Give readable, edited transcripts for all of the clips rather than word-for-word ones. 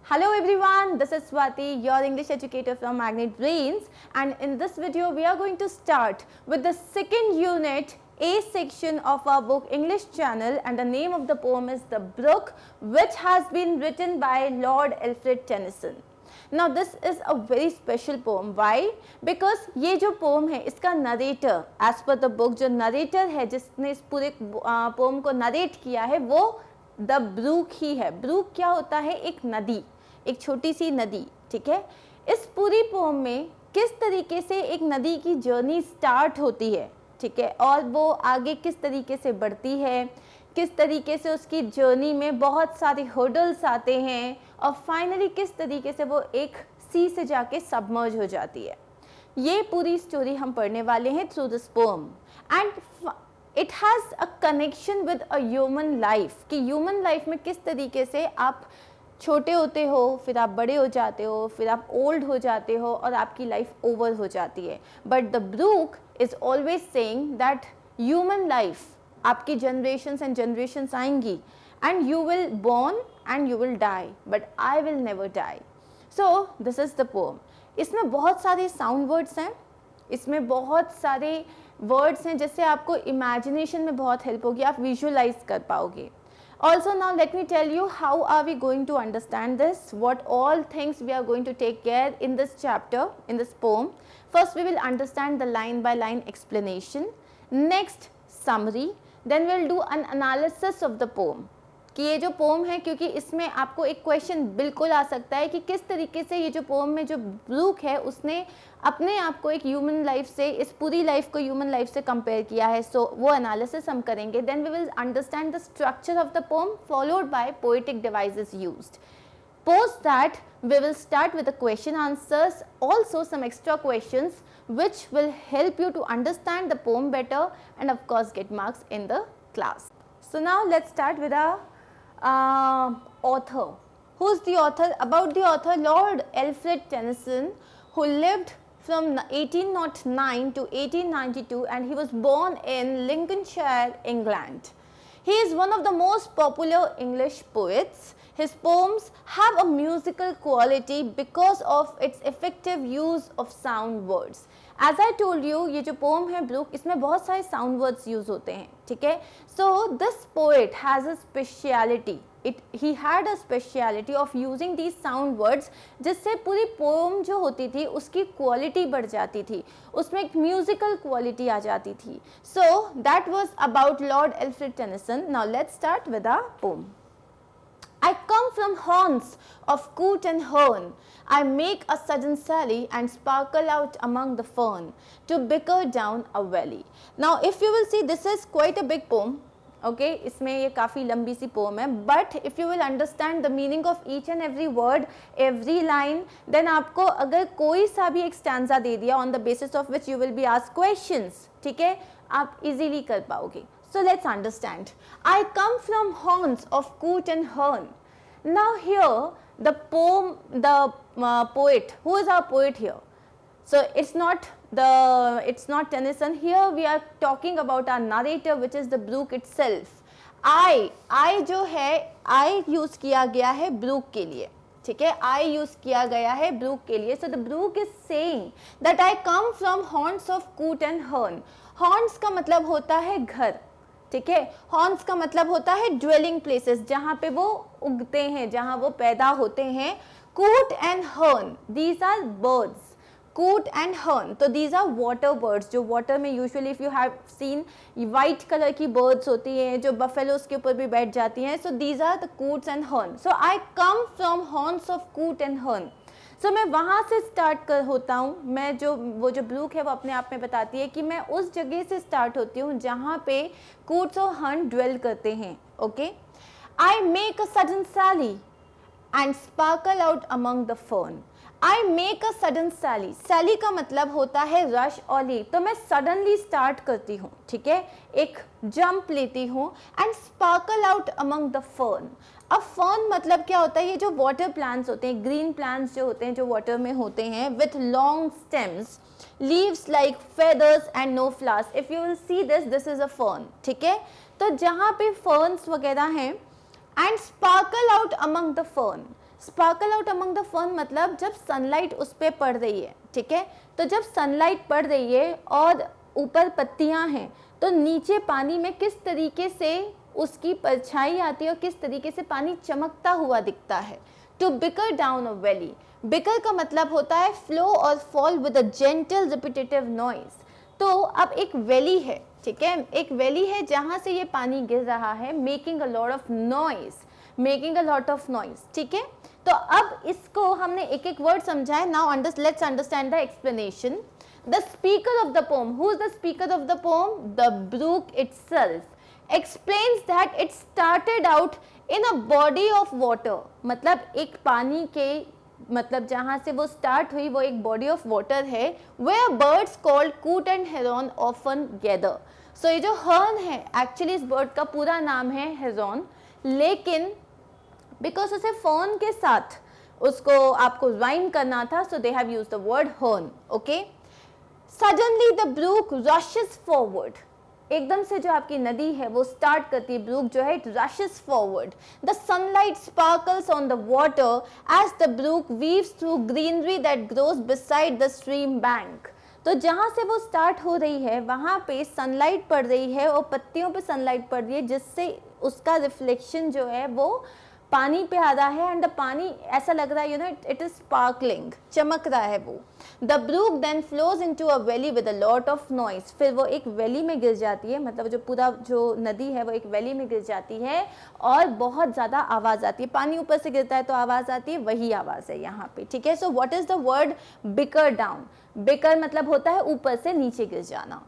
Hello everyone, this is Swati, your English educator from Magnet Brains, and in this video we are going to start with the second unit A section of our book English Channel, and the name of the poem is The Brook, which has been written by Lord Alfred Tennyson. Now this is a very special poem. Why? Because ये जो poem है इसका narrator as per the book, जो narrator है जिसने इस पूरे poem को narrate किया है वो द ब्रूक ही है. ब्रूक क्या होता है? एक नदी, एक छोटी सी नदी. ठीक है. इस पूरी पोम में किस तरीके से एक नदी की जर्नी स्टार्ट होती है, ठीक है, और वो आगे किस तरीके से बढ़ती है, किस तरीके से उसकी जर्नी में बहुत सारे हर्डल्स आते हैं और फाइनली किस तरीके से वो एक सी से जाके सबमर्ज हो जाती है. ये पूरी स्टोरी हम पढ़ने वाले हैं through this pome. And it has a connection with a human life, कि ह्यूमन लाइफ में किस तरीके से आप छोटे होते हो, फिर आप बड़े हो जाते हो, फिर आप ओल्ड हो जाते हो और आपकी लाइफ ओवर हो जाती है. But the brook is always saying that human life, आपकी जनरेशन्स एंड जनरेशन्स आएंगी and you will born and you will die, but I will never die. So this is the poem. इसमें बहुत सारे sound words हैं, इसमें बहुत सारे words हैं जिससे आपको इमेजिनेशन में बहुत हेल्प होगी, आप विजुअलाइज कर पाओगे. Also now let me tell you how are we going to understand this, what all things we are going to take care in this chapter, in this poem. First we will understand the line by line explanation, next summary, then we'll do an analysis of the poem. कि ये जो pome है, क्योंकि इसमें आपको एक question बिल्कुल आ सकता है कि किस तरीके से ये जो पोम में जो ब्रूक है उसने अपने आप को एक ह्यूमन लाइफ से, इस पूरी लाइफ को ह्यूमन लाइफ से कंपेयर किया है. सो वो एनालिसिस हम करेंगे. Then we will understand the structure of the poem followed by poetic devices used. Post that we will start with the question answers, also some extra questions which will help you to understand the poem better and of course get marks in the class. So now let's start with our author. Who's the author? About the author, Lord Alfred Tennyson, who lived from 1809 to 1892 and he was born in Lincolnshire, England. He is one of the most popular English poets. His poems have a musical quality because of its effective use of sound words. As I told you, ये जो poem है Brooke, इसमें बहुत सारे sound words use होते हैं, ठीक है. So this poet has a speciality. He had a speciality of using these sound words, जिससे पूरी poem जो होती थी उसकी quality बढ़ जाती थी, उसमें एक musical quality आ जाती थी. So that was about Lord Alfred Tennyson. Now let's start with our poem. I come from haunts of coot and hern. I make a sudden sally and sparkle out among the fern to bicker down a valley. Now if you will see, this is quite a big poem. Okay, इसमें ये काफ़ी लंबी सी poem है, but if you will understand the meaning of each and every word, every line, then आपको अगर कोई सा भी एक stanza दे दिया on the basis of which you will be asked questions, ठीक है, आप easily कर पाओगे. So let's understand. I come from haunts of coot and hern. Now here the poem, the poet, who is our poet here? So it's not Tennyson. Here we are talking about our narrator, which is the brook itself. I जो है I use किया गया है brook के लिए, ठीक है, I use किया गया है brook के लिए. So the brook is saying that I come from haunts of coot and hern. Haunts का मतलब होता है घर, ठीक है. हॉर्न्स का मतलब होता है ड्वेलिंग प्लेसेस, जहाँ पे वो उगते हैं, जहाँ वो पैदा होते हैं. कूट एंड हर्न, दीज आर बर्ड्स. कूट एंड हर्न, तो दीज आर वाटर बर्ड्स, जो वाटर में usually if you have seen white colour की बर्ड्स होती हैं जो बफेलोस के ऊपर भी बैठ जाती हैं. So these are the coots and hern. So I come from horns of coot and hern. So मैं वहाँ से स्टार्ट होता हूँ. मैं वो जो ब्रूक है वो अपने आप में बताती है कि मैं उस जगह से स्टार्ट होती हूँ जहाँ पे कूट्स और हर्न ड्वेल करते हैं. Okay. I make a sudden sally and sparkle out among the fern. I make a sudden sally. Sally का मतलब होता है रश और लीव. तो मैं सडनली स्टार्ट करती हूँ, ठीक है, एक जंप लेती हूँ. And sparkle out among the fern. अब फर्न मतलब क्या होता है? ये जो वाटर प्लांट्स होते हैं, ग्रीन प्लांट्स जो होते हैं, जो वाटर में होते हैं, with long stems, leaves like feathers and no flowers. If you will see this is a fern, ठीक है. तो जहाँ पे फर्न्स वगैरह हैं, and sparkle out among the fern. Sparkle out among the fern मतलब जब सनलाइट उस पर पड़ रही है, ठीक है, तो जब सनलाइट पड़ रही है और ऊपर पत्तियां हैं तो नीचे पानी में किस तरीके से उसकी परछाई आती है और किस तरीके से पानी चमकता हुआ दिखता है। To bicker down a valley, bicker का मतलब होता है फ्लो और fall with a gentle repetitive noise. तो अब एक वैली है, ठीक है, एक वैली है जहां से ये पानी गिर रहा है, making a lot of noise, making a lot of noise, ठीक है। तो अब इसको हमने एक एक वर्ड समझा है। Now let's understand the explanation. The speaker of the poem, who is the speaker of the poem? The brook itself explains that it started out in a body of water, मतलब एक पानी के, मतलब जहां से वो स्टार्ट हुई वो एक बॉडी ऑफ वाटर है, वेयर बर्ड्स कॉल्ड कूट एंड हेरॉन ऑफन गैदर। सो ये जो हर्न है एक्चुअली इस बर्ड का पूरा नाम है हेरॉन, लेकिन बिकॉज उसे फर्न के साथ उसको आपको राइम करना था, so they have used the word hern, okay. Suddenly the brook rushes forward, एकदम से जो आपकी नदी है वो स्टार्ट करती है, ब्रूक जो है it rushes forward. The sunlight sparkles on the water as the brook weaves through greenery that grows beside the stream bank. तो जहाँ से वो स्टार्ट हो रही है वहाँ पे सनलाइट पड़ रही है और पत्तियों पे सनलाइट पड़ रही है, जिससे उसका रिफ्लेक्शन जो है वो पानी पे आ रहा है, एंड द पानी ऐसा लग रहा है you know it is sparkling, चमक रहा है वो। The brook then flows into a valley with a lot of noise, फिर वो एक वैली में गिर जाती है, मतलब जो पूरा जो नदी है वो एक वैली में गिर जाती है और बहुत ज़्यादा आवाज़ आती है, पानी ऊपर से गिरता है तो आवाज़ आती है, वही आवाज़ है यहाँ पे, ठीक है। So what is the word bicker down? Bicker मतलब होता है ऊपर से नीचे गिर जाना।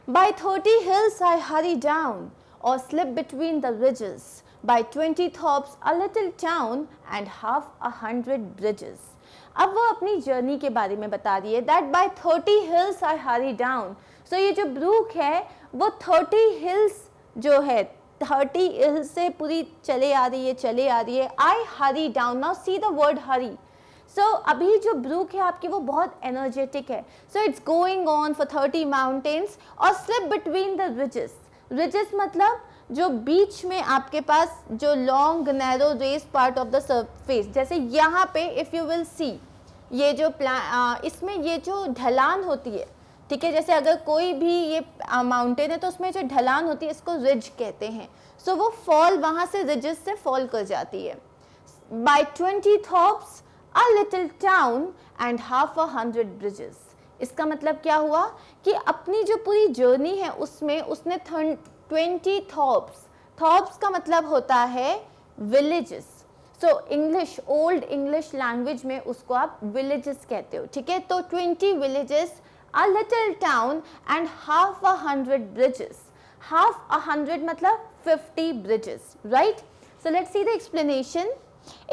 By 30 hills I hurry down or slip between the ridges, by 20 thorps a little town and half 100 bridges। अब वो अपनी जर्नी के बारे में बता रही है, that bye 30 hills I hurry down। सो ये जो ब्रूक है वो 30 hills जो है 30 hills से पूरी चले आ रही है, I hurry down. Now see the word hurry. So अभी जो ब्रूक है आपकी वो बहुत एनर्जेटिक है, so it's going on for 30 mountains और slip between the ridges. Ridges मतलब जो बीच में आपके पास जो long narrow race part of the surface, जैसे यहाँ पे इफ़ यू विल सी ये जो इसमें ये जो ढलान होती है, ठीक है, जैसे अगर कोई भी ये माउंटेन है तो उसमें जो ढलान होती है इसको रिज कहते हैं। सो वो फॉल वहाँ से रिजेस से फॉल कर जाती है। By 20 thorps a little town and half a 100 bridges. इसका मतलब क्या हुआ कि अपनी जो पूरी जर्नी है उसमें उसने 20 थॉप्स, थॉप्स का मतलब होता है villages. So English, old English language में उसको आप विलेजेस कहते हो, ठीक है। तो 20 villages, a little town and half a 100 bridges. half a 100 मतलब 50 bridges, right. So let's see the explanation.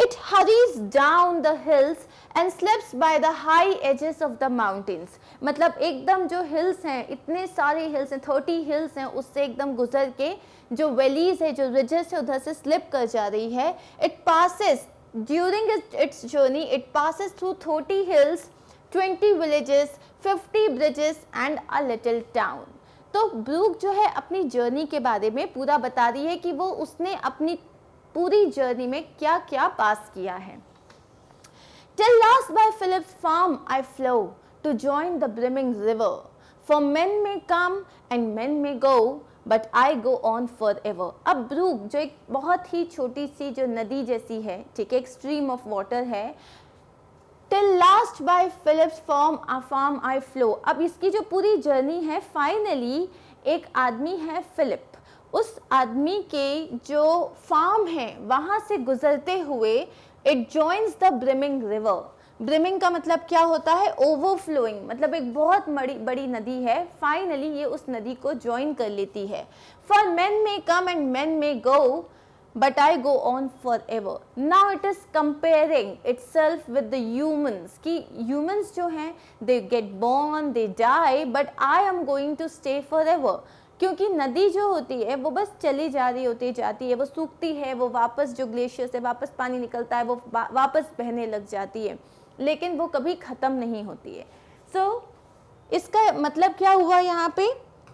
It hurries down the hills and slips by the high edges of the mountains। मतलब एकदम जो hills हैं, इतने सारे hills हैं, 30 hills हैं, उससे एकदम गुजर के जो valleys है, जो ridges है, उधर से slip कर जा रही है। It passes during its journey, it passes through 30 hills, 20 villages, 50 bridges and a little town। तो ब्रूक जो है अपनी जर्नी के बारे में पूरा बता रही है कि वो उसने अपनी पूरी जर्नी में क्या क्या पास किया है। Till last by Philip's farm I flow to join the brimming river, for men may come and men may go, but I go on forever। अब ब्रूक जो एक बहुत ही छोटी सी जो नदी जैसी है, ठीक है, एक स्ट्रीम ऑफ वाटर है। Till last by Philip's farm I flow। अब इसकी जो पूरी जर्नी है, फाइनली एक आदमी है फिलिप, उस आदमी के जो फार्म है वहाँ से गुजरते हुए it joins the brimming river. Brimming का मतलब क्या होता है? ओवरफ्लोइंग, मतलब एक बहुत बड़ी नदी है, फाइनली ये उस नदी को ज्वाइन कर लेती है। For men may come and men may go, but I go on for ever. Now it is comparing itself with the humans, कि ह्यूमंस जो हैं they get born, they die, but I am going to stay for ever. क्योंकि नदी जो होती है वो बस चली जा रही होती जाती है, वो सूखती है, वो वापस जो ग्लेशियर से वापस पानी निकलता है वो वापस बहने लग जाती है, लेकिन वो कभी ख़त्म नहीं होती है। सो इसका मतलब क्या हुआ यहाँ पे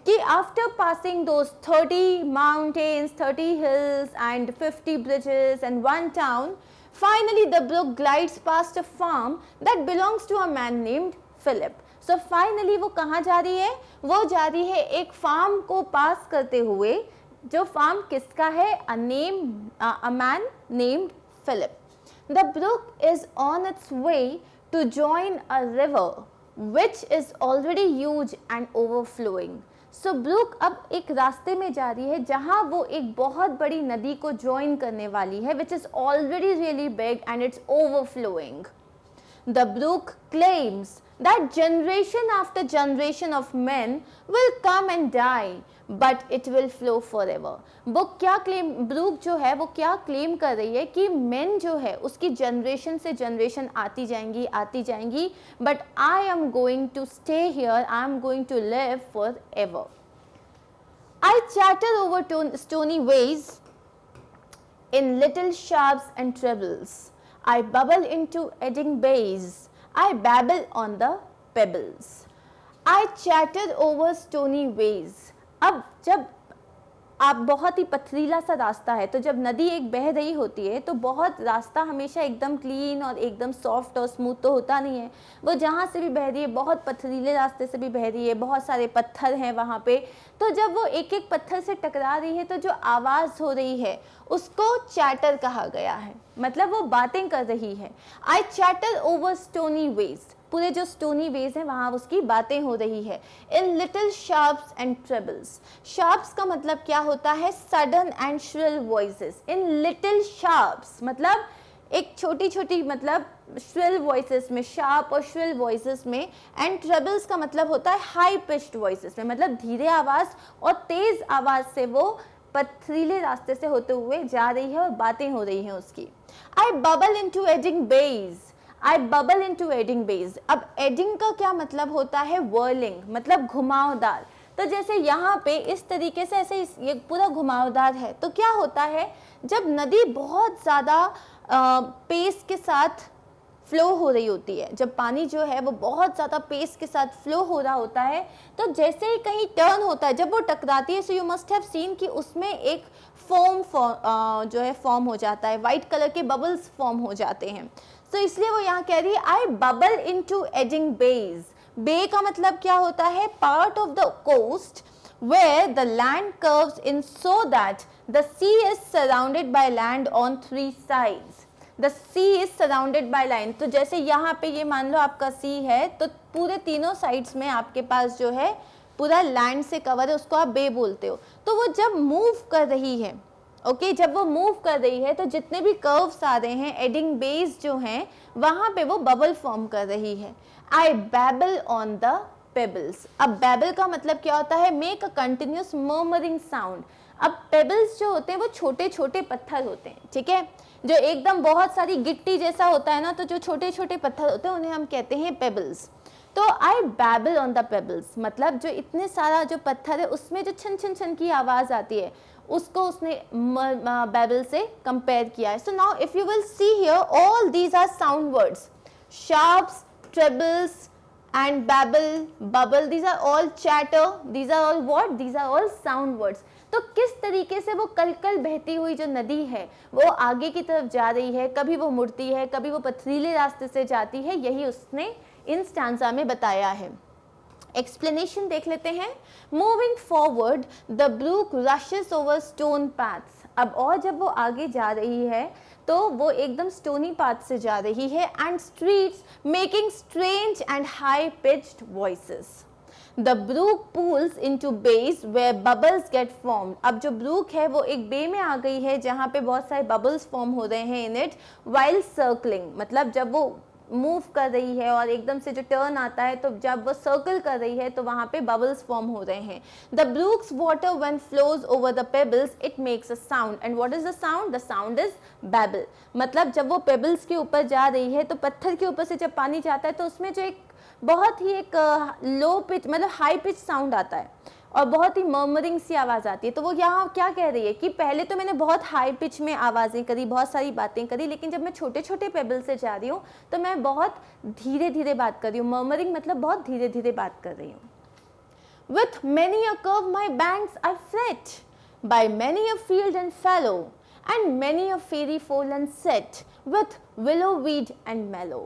कि after passing those 30 mountains, 30 hills and 50 bridges and 1 town, Finally, the brook glides past a farm that belongs to a man named Philip. So finally वो कहाँ जा रही है? वो जा रही है एक फार्म को पास करते हुए, जो फार्म किसका है? A man named Philip. The brook is on its way to join a river which is already huge and overflowing. So brook अब एक रास्ते में जा रही है जहाँ वो एक बहुत बड़ी नदी को ज्वाइन करने वाली है, which is already really big and it's overflowing. The brook claims that generation after generation of men will come and die but it will flow forever. Book क्या क्लेम, ब्रूक जो है वो क्या क्लेम कर रही है कि men जो है उसकी जनरेशन से जनरेशन आती जाएंगी but I am going to stay here, I am going to live forever. I chatter over stony ways in little sharps and trebles. I bubble into eddying bays. I babble on the pebbles. I chatter over stony ways. अब जब आप बहुत ही पथरीला सा रास्ता है, तो जब नदी एक बह रही होती है तो बहुत रास्ता हमेशा एकदम क्लीन और एकदम सॉफ्ट और स्मूथ तो होता नहीं है. वो जहाँ से भी बह रही है, बहुत पथरीले रास्ते से भी बह रही है, बहुत सारे पत्थर हैं वहाँ पे. तो जब वो एक एक पत्थर से टकरा रही है तो जो आवाज़ हो रही है उसको चैटर कहा गया है, मतलब वो बातें कर रही है. आई चैटर ओवर स्टोनी वेज, पूरे जो स्टोनी वेज हैं वहाँ उसकी बातें हो रही है. In little sharps and trebles, sharps का मतलब क्या होता है? Sudden and shrill voices. In little sharps मतलब एक छोटी छोटी, मतलब श्रिल वॉइसेस में, शार्प और श्रिल वॉइसेस में. एंड ट्रेबल्स का मतलब होता है हाई पिच्ड वॉइसेस में, मतलब धीरे आवाज़ और तेज़ आवाज़ से वो पथरीले रास्ते से होते हुए जा रही है और बातें हो रही हैं उसकी. आई बबल इनटू एडिंग बेज. आई बबल इनटू एडिंग बेज. अब एडिंग का क्या मतलब होता है? व्हर्लिंग, मतलब घुमावदार. तो जैसे यहाँ पे इस तरीके से ऐसे ये पूरा घुमावदार है, तो क्या होता है जब नदी बहुत ज़्यादा पेस के साथ फ्लो हो रही होती है, जब पानी जो है वो बहुत ज़्यादा पेस के साथ फ्लो हो रहा होता है, तो जैसे ही कहीं टर्न होता है, जब वो टकराती है, so you must have seen कि उसमें एक फोम जो है फॉर्म हो जाता है, वाइट कलर के बबल्स फॉर्म हो जाते हैं. तो इसलिए वो यहाँ कह रही है I bubble into eddying bays. Bay का मतलब क्या होता है? Part of the coast where the land curves in so that the sea is surrounded by land on three sides. The sea is surrounded by land. तो जैसे यहाँ पे ये मान लो आपका sea है, तो पूरे तीनों साइड्स में आपके पास जो है पूरा लैंड से कवर है, उसको आप बे बोलते हो. तो वो जब मूव कर रही है, ओके, जब वो मूव कर रही है तो जितने भी कर्व्स आ रहे हैं, एडिंग बेस जो हैं, वहाँ पे वो बबल फॉर्म कर रही है. आई बैबल ऑन द पेबल्स. अब बेबल का मतलब क्या होता है? Make a continuous murmuring sound. अब पेबल्स जो होते हैं वो छोटे छोटे पत्थर होते हैं, ठीक है, जो एकदम बहुत सारी गिट्टी जैसा होता है ना, तो जो छोटे छोटे पत्थर होते हैं उन्हें हम कहते हैं पेबल्स. तो आई बैबल ऑन द पेबल्स मतलब जो इतने सारा जो पत्थर है उसमें जो छन छन छन की आवाज़ आती है उसको उसने बेबल से कंपेयर किया है. So now if you will see here, all these are sound words. Sharps, trebles and babble, bubble, these are all chatter, these are all what? These are all sound words. तो किस तरीके से वो कल बहती हुई जो नदी है वो आगे की तरफ जा रही है, कभी वो मुड़ती है, कभी वो पथरीले रास्ते से जाती है, यही उसने इन स्टांजा में बताया है. एक्सप्लेनेशन देख लेते हैं. Moving forward the brook rushes over stone paths. अब और जब वो आगे जा रही है तो वो एकदम स्टोनी पाथ से जा रही है. And streets making strange and high pitched voices. The brook pools into bays where bubbles get formed. अब जो ब्रूक है वो एक बे में आ गई है जहाँ पे बहुत सारे बबल्स फॉर्म हो रहे हैं इन इट वाइल सर्कलिंग. मतलब जब वो मूव कर रही है और एकदम से जो टर्न आता है, तो जब वो सर्कल कर रही है तो वहाँ पे बबल्स फॉर्म हो रहे हैं. The brook's water when flows over the pebbles it makes a sound. And what is the sound? The sound is babble. मतलब जब वो पेबल्स के ऊपर जा रही है तो पत्थर के ऊपर से जब पानी जाता है तो उसमें जो एक बहुत ही एक लो पिच, मतलब हाई पिच साउंड आता है और बहुत ही मर्मरिंग सी आवाज़ आती है. तो वो यहाँ क्या कह रही है कि पहले तो मैंने बहुत हाई पिच में आवाज़ें करी, बहुत सारी बातें करी, लेकिन जब मैं छोटे छोटे पेबल से जा रही हूँ तो मैं बहुत धीरे धीरे बात कर रही हूँ. मर्मरिंग मतलब बहुत धीरे धीरे बात कर रही हूँ. With many a curve my banks I fret by many a field and fallow and many a fairy foal and set with willow weed and mallow.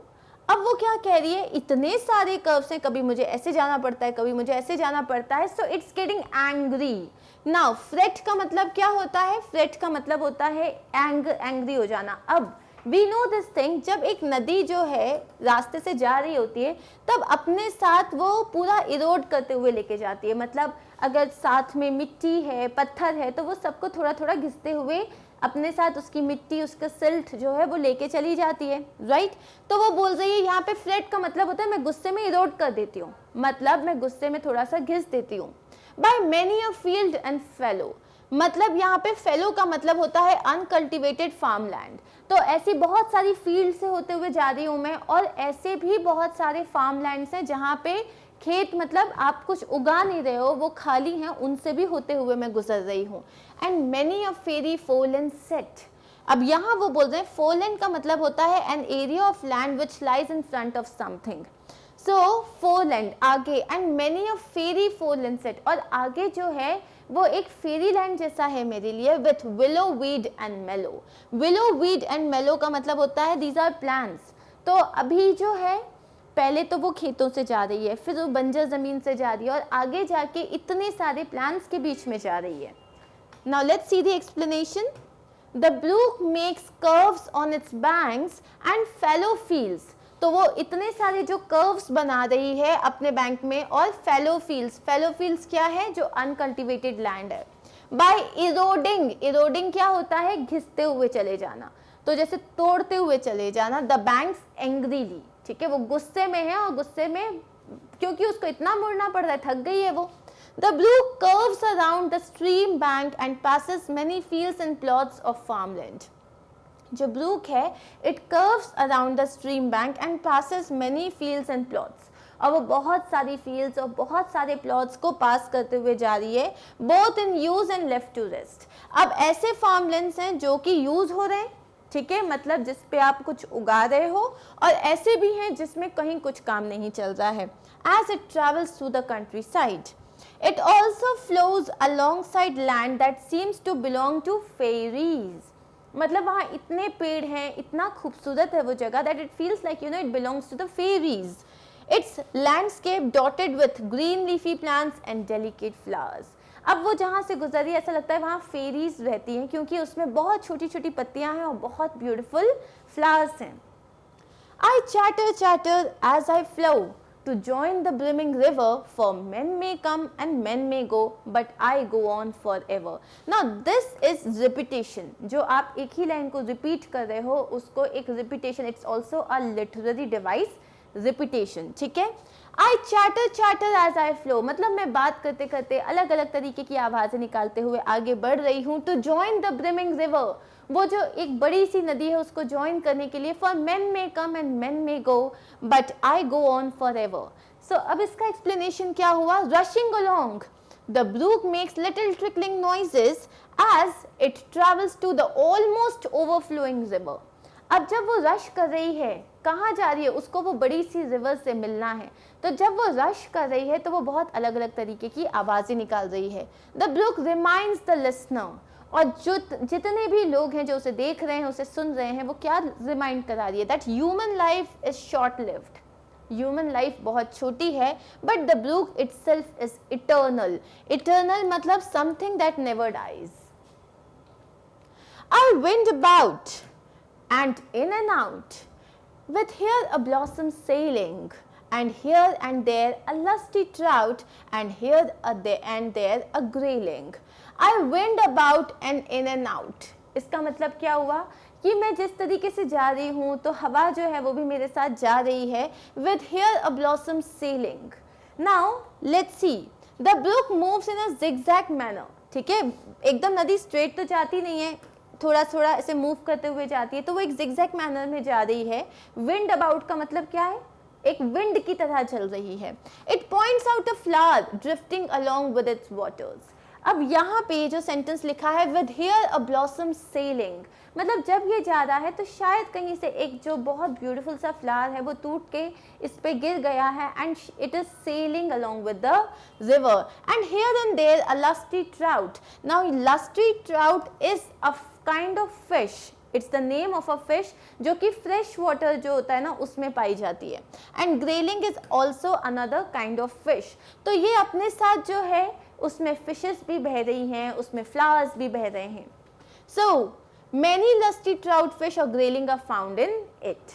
अब वो क्या कह रही है, इतने सारे कर्व्स हैं, कभी मुझे ऐसे जाना पड़ता है, कभी मुझे ऐसे जाना पड़ता है, so it's getting angry. Now freight का मतलब क्या होता है, फ्रेट का मतलब होता है एंग्री हो जाना. अब वी नो दिस थिंग, जब एक नदी जो है रास्ते से जा रही होती है तब अपने साथ वो पूरा इरोड करते हुए लेके जाती है. मतलब अगर साथ में मिट्टी है, पत्थर है, तो वो सबको थोड़ा थोड़ा घिसते हुए अपने साथ उसकी मिट्टी, उसका सिल्ट जो है वो लेके चली जाती है, राइट. तो वो बोल रही है यहाँ पे फ्रेट का मतलब होता है मैं गुस्से में इरोड कर देती हूँ, मतलब मैं गुस्से में थोड़ा सा घिस देती हूँ. By many a field and fellow, मतलब यहाँ पे फेलो का मतलब होता है अनकल्टिवेटेड फार्म लैंड. तो ऐसी बहुत सारी फील्ड से होते हुए जा रही हूँ मैं, और ऐसे भी बहुत सारे फार्म लैंड्स हैं जहाँ पे खेत, मतलब आप कुछ उगा नहीं रहे हो, वो खाली हैं, उनसे भी होते हुए मैं गुजर रही हूँ. And many a fairy foreland set. अब यहाँ वो बोल रहे हैं फोलन का मतलब होता है an area of land which lies in front of something. So foreland आगे, and many a fairy foreland set, और आगे जो है वो एक फेरी लैंड जैसा है मेरे लिए, विथ विलो वीड एंड मेलो. विलो वीड एंड मेलो का मतलब होता है दीज आर प्लांट्स. तो अभी जो है पहले तो वो खेतों से जा रही है, फिर वो बंजर जमीन से जा रही है, और आगे जाके इतने सारे प्लांट्स के बीच में जा रही है. Now let's see the explanation. The brook makes curves on its banks and fallow fields. तो वो इतने सारे जो कर्व्स बना रही है अपने बैंक में, और फेलो फील्ड्स क्या है, जो अनकल्टिवेटेड लैंड है. बाय इरोडिंग, इरोडिंग क्या होता है, घिसते हुए चले जाना, तो जैसे तोड़ते हुए चले जाना. द बैंक्स एंग्रीली, ठीक है, वो गुस्से में है, और गुस्से में क्योंकि उसको इतना मुड़ना पड़ रहा है, थक गई है वो. The brook curves around the stream bank and passes many fields and plots of farmland. जो ब्रूक है, it curves around the stream bank and passes many fields and plots. और वो बहुत सारी fields और बहुत सारे plots को पास करते हुए जा रही है, both in use and left to rest. अब ऐसे farmlands हैं जो कि यूज हो रहे हैं, ठीक है, मतलब जिस पे आप कुछ उगा रहे हो, और ऐसे भी हैं जिसमें कहीं कुछ काम नहीं चल रहा है. As it travels through the countryside, it also flows alongside land that seems to belong to fairies. मतलब वहाँ इतने पेड़ हैं, इतना खूबसूरत है वो जगह, that it feels like it belongs to the fairies. Its landscape dotted with green leafy plants and delicate flowers. अब वो जहाँ से गुजर रही है ऐसा लगता है वहाँ फेरीज रहती हैं, क्योंकि उसमें बहुत छोटी छोटी पत्तियाँ हैं और बहुत ब्यूटीफुल फ्लावर्स हैं. I chatter as I flow to join the brimming river, for men may come and men may go, but I go on forever. Now this is repetition. जो आप एक ही लाइन को रिपीट कर रहे हो उसको एक repetition, it's also a literary device, repetition, ठीक है. I chatter as I flow, मतलब मैं बात करते करते अलग अलग तरीके की आवाज़ें निकालते हुए आगे बढ़ रही हूँ. To join the brimming river, वो जो एक बड़ी सी नदी है उसको ज्वाइन करने के लिए. For men may come and men may go, but I go on forever. So अब इसका एक्सप्लेनेशन क्या हुआ. Rushing along, the brook makes little trickling noises as it travels to the almost overflowing river. अब जब वो rush कर रही है, कहाँ जा रही है, उसको वो बड़ी सी रिवर से मिलना है, तो जब वो रश कर रही है तो वो बहुत अलग अलग तरीके की आवाज़ें निकाल रही है. The brook reminds the listener, और जो जितने भी लोग हैं जो उसे देख रहे हैं, उसे सुन रहे हैं, वो क्या रिमाइंड करा रही है, that human life is short lived. Human life बहुत छोटी है, but the brook itself is eternal. Eternal मतलब something that never dies. I wind about and in and out, with here a blossom sailing, and here and there a lusty trout, and here and there a grayling. I wind about and in and out. इसका मतलब क्या हुआ कि मैं जिस तरीके से जा रही हूँ तो हवा जो है वो भी मेरे साथ जा रही है. With here a blossom sailing. Now let's see. The brook moves in a zigzag manner. ठीक है, एकदम नदी स्ट्रेट तो जाती नहीं है, थोड़ा थोड़ा ऐसे मूव करते हुए जाती है, तो वो एक zigzag मैनर में जा रही है. Wind about का मतलब क्या है, एक विंड की तरह चल रही है. It points out a flower drifting along with its waters. अब यहाँ पे जो सेंटेंस लिखा है with here a blossom sailing, मतलब जब ये जा रहा है तो शायद कहीं से एक जो बहुत ब्यूटीफुल सा फ्लावर है वो टूट के इस पे गिर गया है, and it is selling along with the river. And here and there a lusty trout. Now lusty trout is a kind of fish. It's the name of a fish जो कि फ्रेश वाटर जो होता है ना उसमें पाई जाती है. And grayling is also another kind of fish. तो ये अपने साथ जो है उसमें फिशेस भी बह रही हैं, उसमें फ्लावर्स भी बह रहे हैं. सो many lusty trout fish or grayling are found in it.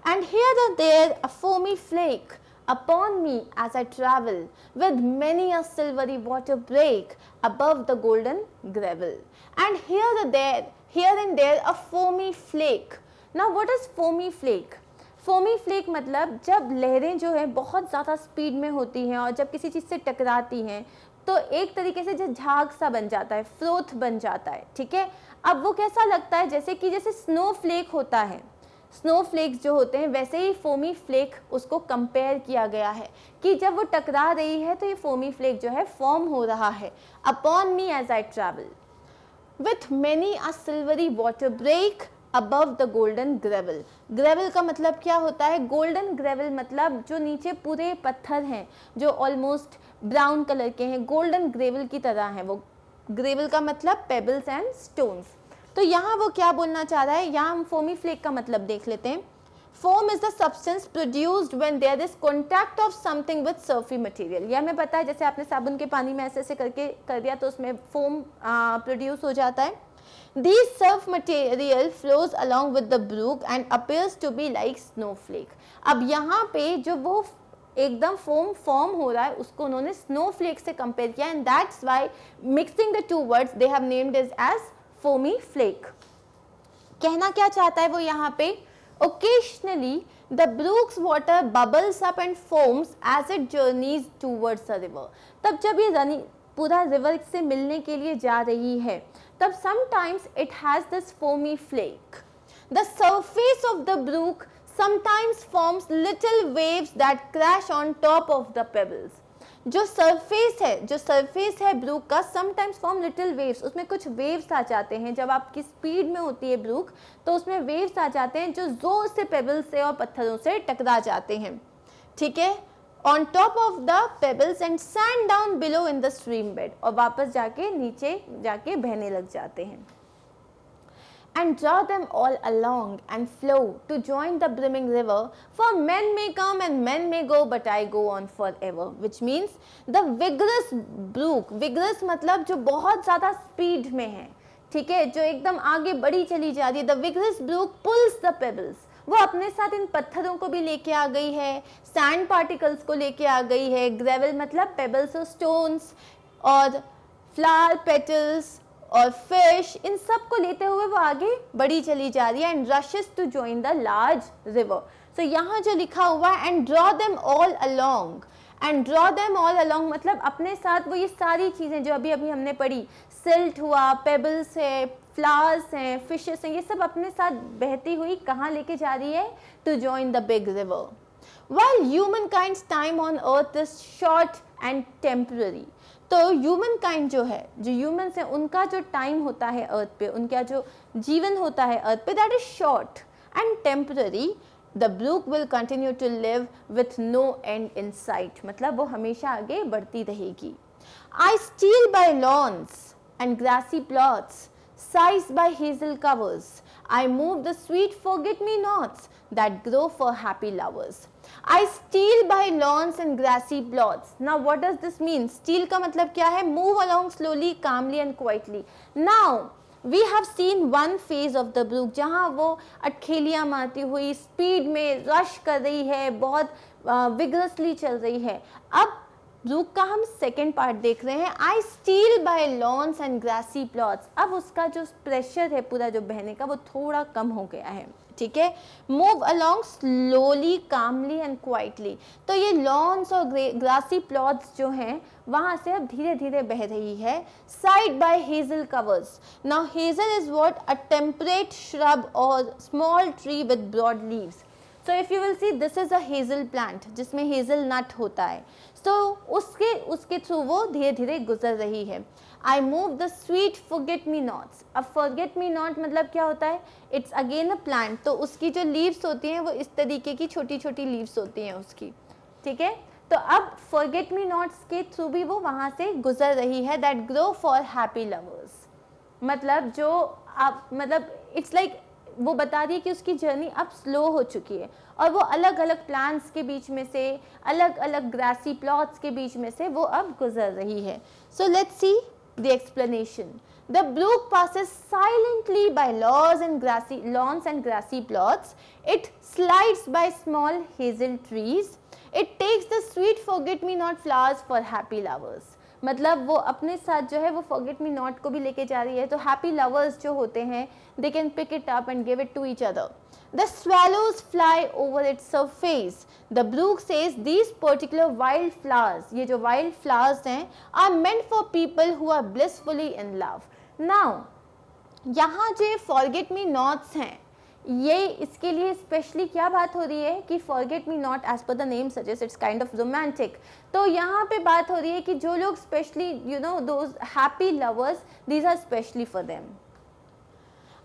And here and there a foamy flake upon me as I travel, with many a silvery water break above the golden gravel. And here and there a foamy flake. Now what is foamy flake? Foamy flake मतलब जब लहरें जो है बहुत ज़्यादा speed में होती हैं और जब किसी चीज़ से टकराती हैं तो एक तरीके से जो झाग सा बन जाता है, फ्रोथ बन जाता है. ठीक है, अब वो कैसा लगता है जैसे स्नो फ्लेक होता है, स्नो फ्लेक्स जो होते हैं वैसे ही फोमी फ्लेक उसको कंपेयर किया गया है कि जब वो टकरा रही है तो ये फोमी फ्लेक जो है फॉर्म हो रहा है. Upon me as I travel with many a silvery water break above the golden gravel. Gravel का मतलब क्या होता है? गोल्डन ग्रेवल मतलब जो नीचे पूरे पत्थर हैं जो ऑलमोस्ट ब्राउन कलर के हैं, गोल्डन ग्रेवल की तरह हैं वो. ग्रेवल का मतलब पेबल्स एंड स्टोन्स. तो यहाँ वो क्या बोलना चाह रहा है, यहाँ हम फोमी फ्लेक का मतलब देख लेते हैं. Foam is the substance produced when there is contact of something with surfy material. यह हमें पता है, जैसे आपने साबुन के पानी में ऐसे करके कर दिया तो उसमें फोम प्रोड्यूस हो जाता है. This surf material flows along with the brook and appears to be like snowflake. अब यहाँ पे जो वो एकदम फोम फॉर्म हो रहा है उसको उन्होंने स्नोफ्लेक से कंपेयर किया and that's why mixing the two words they have named it as foamy flake. कहना क्या चाहता है वो यहाँ पे? Occasionally the brook's water bubbles up and foams as it journeys towards the river. तब जब ये पूरा रिवर से मिलने के लिए जा रही है तब sometimes it has this foamy flake. The surface of the brook sometimes forms little waves that crash on top of the pebbles. जो सरफेस है ब्रूक का sometimes form little waves. उसमें कुछ वेव्स आ जाते हैं. जब आपकी स्पीड में होती है ब्रूक तो उसमें वेव्स आ जाते हैं जो जोर से पेबल्स से और पत्थरों से टकरा जाते हैं. ठीक है, on top of the pebbles and sand down below in the stream bed. और वापस जाके नीचे जाके बहने लग जाते हैं. And draw them all along and flow to join the brimming river, for men may come and men may go, but I go on forever. Which means the vigorous brook, vigorous मतलब जो बहुत ज़्यादा speed में है, ठीक है, जो एकदम आगे बढ़ी चली जा रही है. The vigorous brook pulls the pebbles. वो अपने साथ इन पत्थरों को भी लेके आ गई है, सैंड पार्टिकल्स को लेके आ गई है. ग्रेवल मतलब पेबल्स और स्टोन्स और फ्लावर पेटल्स और फिश, इन सब को लेते हुए वो आगे बढ़ी चली जा रही है. And rushes to join the large river. So यहाँ जो लिखा हुआ है and draw them all along. And draw them all along मतलब अपने साथ वो ये सारी चीज़ें जो अभी हमने पढ़ी, सिल्ट हुआ, पेबल्स है, फ्लावर्स हैं, फिशेस हैं, ये सब अपने साथ बहती हुई कहाँ लेके जा रही है? To join the big river. While humankind's time on earth is short and temporary. तो ह्यूमन काइंड जो है, जो ह्यूमन्स हैं, उनका जो टाइम होता है अर्थ पे, उनका जो जीवन होता है अर्थ पे, that is short and temporary. The brook will continue to live with no end in sight. मतलब वो हमेशा आगे बढ़ती रहेगी. I steal by lawns and grassy plots, sized by hazel covers. I move the sweet forget-me-nots that grow for happy lovers. I steal by lawns and grassy plots. Now what does this mean? Steal का मतलब क्या है? Move along slowly, calmly and quietly. Now we have seen one phase of the brook जहाँ वो अटखेलियाँ मारती हुई speed में rush कर रही है, बहुत विगरसली चल रही है. अब ब्रूक का हम सेकेंड पार्ट देख रहे हैं. I steal by lawns and grassy plots. अब उसका जो प्रेशर है पूरा जो बहने का वो थोड़ा कम हो गया है. ठीक है, move along slowly, calmly and quietly. तो ये लॉन्स और ग्रासी प्लॉट्स जो हैं वहाँ से अब धीरे धीरे बह रही है. Side by hazel covers. Now hazel is what? A temperate shrub और small tree with broad leaves. So if you will see, this is a hazel plant जिसमें हेजल नट होता है. So उसके थ्रू वो धीरे धीरे गुजर रही है. I move the sweet forget me nots. अब forget me not मतलब क्या होता है? It's again a plant. तो उसकी जो leaves होती हैं वो इस तरीके की छोटी छोटी leaves होती हैं उसकी. ठीक है, तो अब forget me nots के थ्रू भी वो वहाँ से गुजर रही है. That grow for happy lovers. मतलब जो आप मतलब इट्स लाइक वो बता रही है कि उसकी जर्नी अब स्लो हो चुकी है और वो अलग अलग प्लांट्स के बीच में से, अलग अलग ग्रासी प्लॉट्स के बीच में से वो अब गुजर रही है. So let's see the explanation. The brook passes silently by lawns and grassy plots. It slides by small hazel trees. It takes the sweet forget-me-not flowers for happy lovers. मतलब वो अपने साथ जो है वो forget me not को भी लेके जा रही है. तो happy lovers जो होते हैं they can pick it up and give it to each other. The swallows fly over its surface. The brook says these particular wild flowers, ये जो wild flowers हैं, are meant for people who are blissfully in love. Now, यहाँ जो forget me nots हैं, ये इसके लिए specially क्या बात हो रही है कि forget me not as per the name suggests it's kind of romantic. तो यहाँ पे बात हो रही है कि जो लोग specially you know those happy lovers, these are specially for them.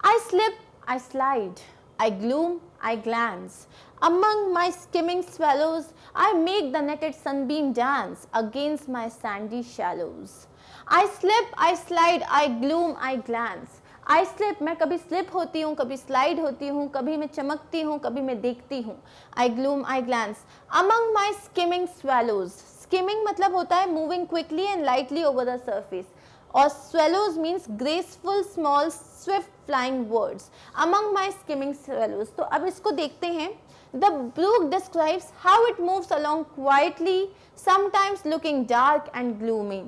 I slip, I slide, I gloom, I glance. Among my skimming swallows, I make the netted sunbeam dance against my sandy shallows. I slip, I slide, I gloom, I glance. I slip, मैं कभी slip होती हूँ, कभी slide होती हूँ, कभी मैं चमकती हूँ, कभी मैं देखती हूँ. I gloom, I glance. Among my skimming swallows. Skimming मतलब होता है moving quickly and lightly over the surface. और swallows means graceful, small, swift flying birds. Among my skimming swallows. तो अब इसको देखते हैं. The brook describes how it moves along quietly, sometimes looking dark and gloomy.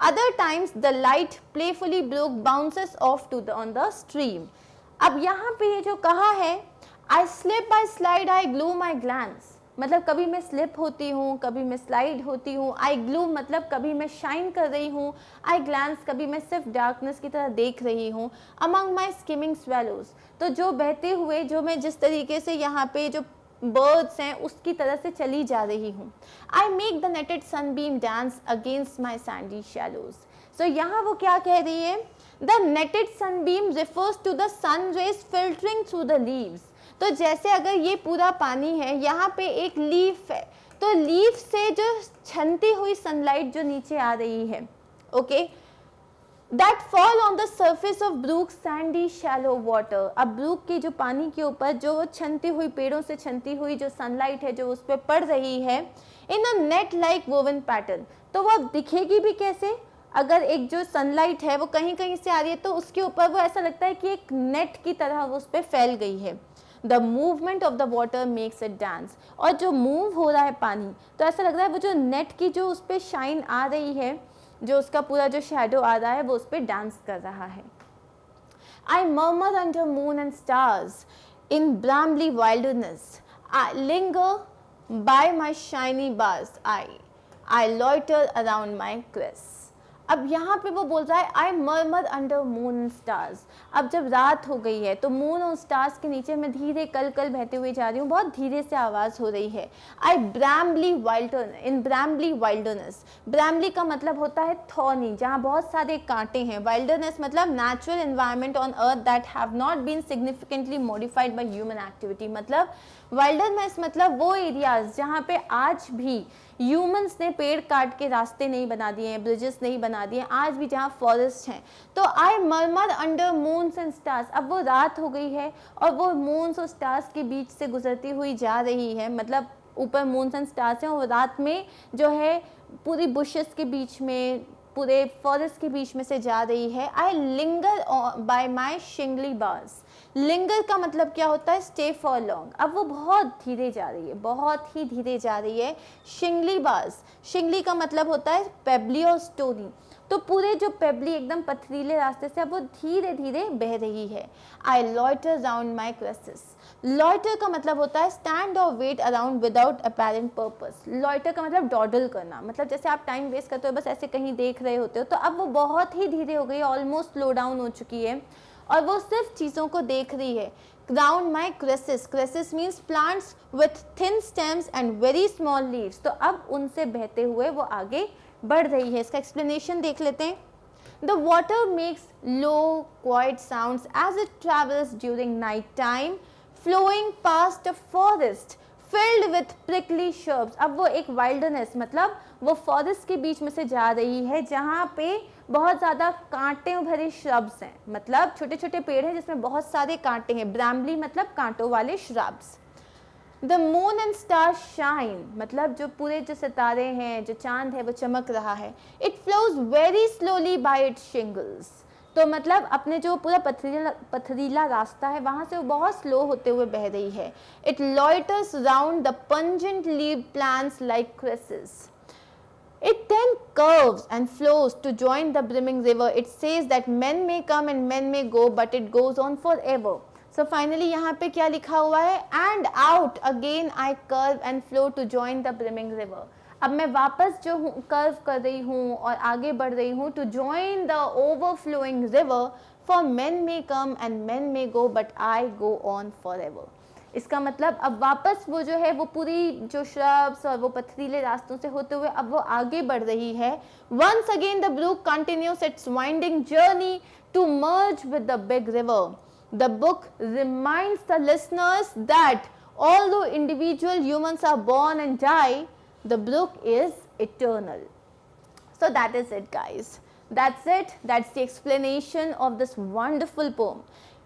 Other times the light playfully brook bounces off to on the stream. अब यहाँ पे ये जो कहा है I slip, I slide, I gloom, I glance. मतलब कभी मैं स्लिप होती हूँ, कभी मैं स्लाइड होती हूँ. आई ग्लूम मतलब कभी मैं शाइन कर रही हूँ. आई ग्लैंस कभी मैं सिर्फ डार्कनेस की तरह देख रही हूँ. अमंग माई स्किमिंग स्वेलोज, तो जो बहते हुए, जो मैं जिस तरीके से यहाँ पे जो बर्ड्स हैं उसकी तरह से चली जा रही हूँ. I make the netted sunbeam dance against my sandy shallows. So यहाँ वो क्या कह रही है? The netted sunbeam refers to the sun rays filtering through the leaves. तो जैसे अगर ये पूरा पानी है, यहाँ पे एक लीफ है, तो लीफ से जो छनती हुई सनलाइट जो नीचे आ रही है, okay, that fall on the surface of brook sandy shallow water. अब ब्रूक के जो पानी के ऊपर जो छनती हुई, पेड़ों से छनती हुई जो सनलाइट है जो उस पर पड़ रही है, इन अ नेट लाइक वोवन पैटर्न. तो वो दिखेगी भी कैसे? अगर एक जो सनलाइट है वो कहीं कहीं से आ रही है तो उसके ऊपर वो ऐसा लगता है कि एक नेट की तरह वो उस पर फैल गई है. The movement of the water makes it dance. और जो मूव हो रहा है पानी, तो ऐसा लग रहा है वो जो नेट की जो उस पर शाइन आ रही है, जो उसका पूरा जो शैडो आ रहा है वो उस पर डांस कर रहा है. I murmur under moon and stars in brambly wilderness. I linger by my shiny bars. I loiter around my crest. अब यहाँ पे वो बोल रहा है I murmur under moon and stars. अब जब रात हो गई है तो मून और स्टार्स के नीचे मैं धीरे कल कल बहते हुए जा रही हूँ, बहुत धीरे से आवाज़ हो रही है. आई ब्रैम्बली वाइल्डरनेस. ब्रैम्बली का मतलब होता है थॉर्नी, जहाँ बहुत सारे कांटे हैं. वाइल्डरनेस मतलब natural environment on earth that have not been significantly modified by human activity. मतलब वाइल्डरनेस मतलब वो एरियाज जहाँ पे आज भी ह्यूमंस ने पेड़ काट के रास्ते नहीं बना दिए हैं, ब्रिजेस नहीं बना दिए, आज भी जहाँ फॉरेस्ट हैं. तो I murmur under moons and stars. अब वो रात हो गई है और वो मून्स और स्टार्स के बीच से गुजरती हुई जा रही है. मतलब ऊपर मून्स एंड स्टार्स हैं और रात में जो है पूरी बुशेस के बीच में, पूरे फॉरेस्ट के बीच में से जा रही है. I linger by my shingly bars. Linger का मतलब क्या होता है? Stay for long. अब वो बहुत धीरे जा रही है, बहुत ही धीरे जा रही है. शिंगली बार्स, शिंगली का मतलब होता है पेबली और स्टोनी. तो पूरे जो पेबली एकदम पथरीले रास्ते से अब वो धीरे धीरे बह रही है. I loiter round my cresses. Loiter का मतलब होता है स्टैंड और wait around without apparent purpose. Loiter का मतलब डॉडल करना, मतलब जैसे आप टाइम वेस्ट करते हो, बस ऐसे कहीं देख रहे होते हो. तो अब वो बहुत ही धीरे हो गई, ऑलमोस्ट स्लो डाउन हो चुकी है और वो सिर्फ चीज़ों को देख रही है. Round my crevices. Crevices means plants with thin stems and very small leaves. तो अब उनसे बहते हुए वो आगे बढ़ रही है. इसका एक्सप्लेनेशन देख लेते हैं. The water makes low, quiet sounds as it travels during night time, flowing past a forest filled with prickly shrubs. अब वो एक wilderness मतलब वो फॉरेस्ट के बीच में से जा रही है जहाँ पे बहुत ज़्यादा कांटे भरे shrubs हैं, मतलब छोटे छोटे पेड़ हैं जिसमें बहुत सारे कांटे हैं. ब्रैम्बली मतलब कांटों वाले shrubs. The moon and stars shine, मतलब जो पूरे जो सितारे हैं, जो चांद है वो चमक रहा है. It flows very slowly by its shingles. तो मतलब अपने जो पूरा पथरीला रास्ता है वहाँ से वो बहुत स्लो होते हुए बह रही है. It loiters round the pungent leaved plants like cresses. It then curves and flows to join the brimming river. It says that men may come and men may go, but it goes on forever. So finally यहाँ पे क्या लिखा हुआ है? And out again I curve and flow to join the brimming river. अब मैं वापस जो हूँ कर्व कर रही हूँ और आगे बढ़ रही हूँ to join the overflowing river. For men may come and men may go, but I go on forever. इसका मतलब अब वापस वो जो है वो पूरी जो श्रब्स और वो पथरीले रास्तों से होते हुए अब वो आगे बढ़ रही है. Once again the brook continues its winding journey to merge with the big river. The book reminds the listeners that although individual humans are born and die, the brook is eternal. So that is it, guys. That's it. That's the explanation of this wonderful poem.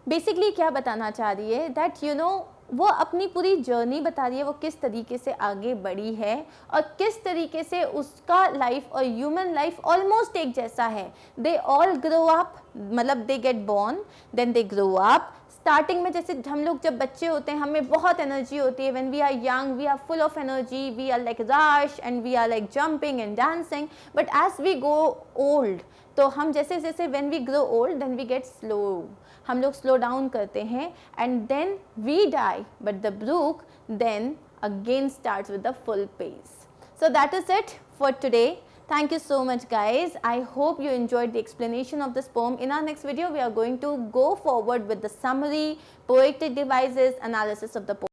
Basically क्या बताना चाह रही है that you know वो अपनी पूरी journey बता रही है, वो किस तरीके से आगे बढ़ी है और किस तरीके से उसका लाइफ और ह्यूमन लाइफ ऑलमोस्ट एक जैसा है. दे ऑल ग्रो अप, मतलब they get born, then they grow up. Starting में जैसे हम लोग जब बच्चे होते हैं हमें बहुत एनर्जी होती है. When we are young we are full of energy, we are like rush and we are like jumping and dancing. But as we go old, तो हम जैसे जैसे when we grow old then we get slow, हम लोग slow down करते हैं and then we die. But the brook then again starts with the full pace. So that is it for today. Thank you so much, guys. I hope you enjoyed the explanation of this poem. In our next video, we are going to go forward with the summary, poetic devices, analysis of the poem.